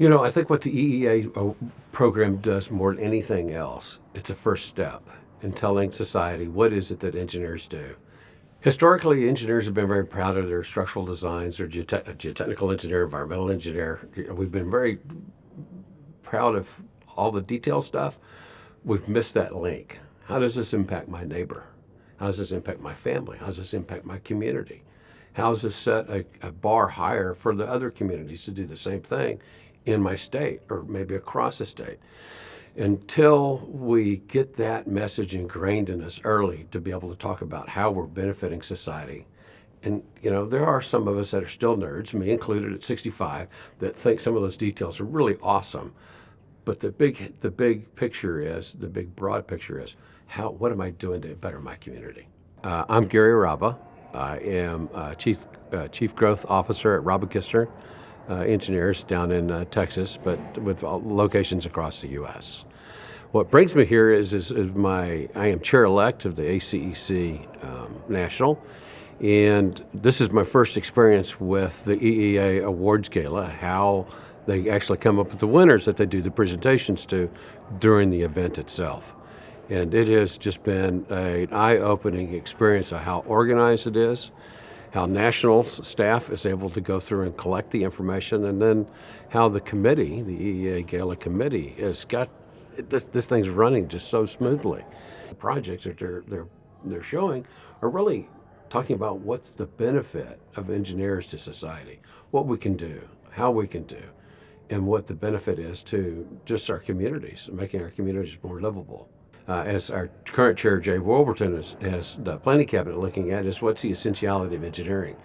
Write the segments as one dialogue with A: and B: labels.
A: I think what the EEA program does more than anything else, it's a first step in telling society what is it that engineers do. Historically, engineers have been very proud of their structural designs, their geotechnical engineer, environmental engineer. We've been very proud of all the detail stuff. We've missed that link. How does this impact my neighbor? How does this impact my family? How does this impact my community? How does this set a bar higher for the other communities to do the same thing in my state or maybe across the state? Until we get that message ingrained in us early to be able to talk about how we're benefiting society. And, there are some of us that are still nerds, me included at 65, that think some of those details are really awesome. But the big picture is, the big broad picture is, what am I doing to better my community? I'm Gary Raba. I am Chief Growth Officer at Raba Kistner Engineers down in Texas, but with locations across the U.S. What brings me here is I am Chair-Elect of the ACEC National, and this is my first experience with the EEA Awards Gala, how they actually come up with the winners that they do the presentations to during the event itself. And it has just been an eye-opening experience of how organized it is, how national staff is able to go through and collect the information, and then how the committee, the EEA Gala committee, has got this thing's running just so smoothly. The projects that they're showing are really talking about what's the benefit of engineers to society, what we can do, how we can do, and what the benefit is to just our communities, making our communities more livable. As our current chair, Jay Wolverton, has the planning cabinet looking at, is what's the essentiality of engineering.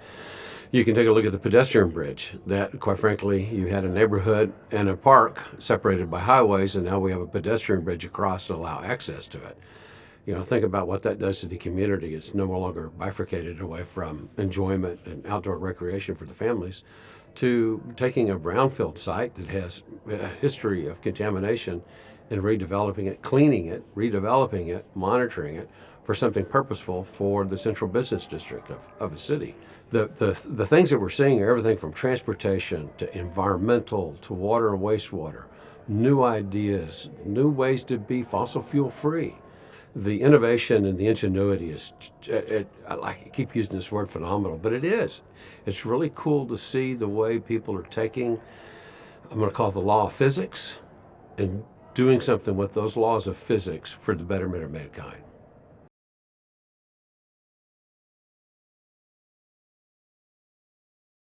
A: You can take a look at the pedestrian bridge that, quite frankly, you had a neighborhood and a park separated by highways, and now we have a pedestrian bridge across to allow access to it. Think about what that does to the community. It's no longer bifurcated away from enjoyment and outdoor recreation for the families to taking a brownfield site that has a history of contamination and redeveloping it, cleaning it, redeveloping it, monitoring it for something purposeful for the central business district of a city. The things that we're seeing are everything from transportation to environmental to water and wastewater, new ideas, new ways to be fossil fuel free. The innovation and the ingenuity is, I keep using this word phenomenal, but it is. It's really cool to see the way people are taking, I'm going to call it the law of physics, and doing something with those laws of physics for the betterment of mankind.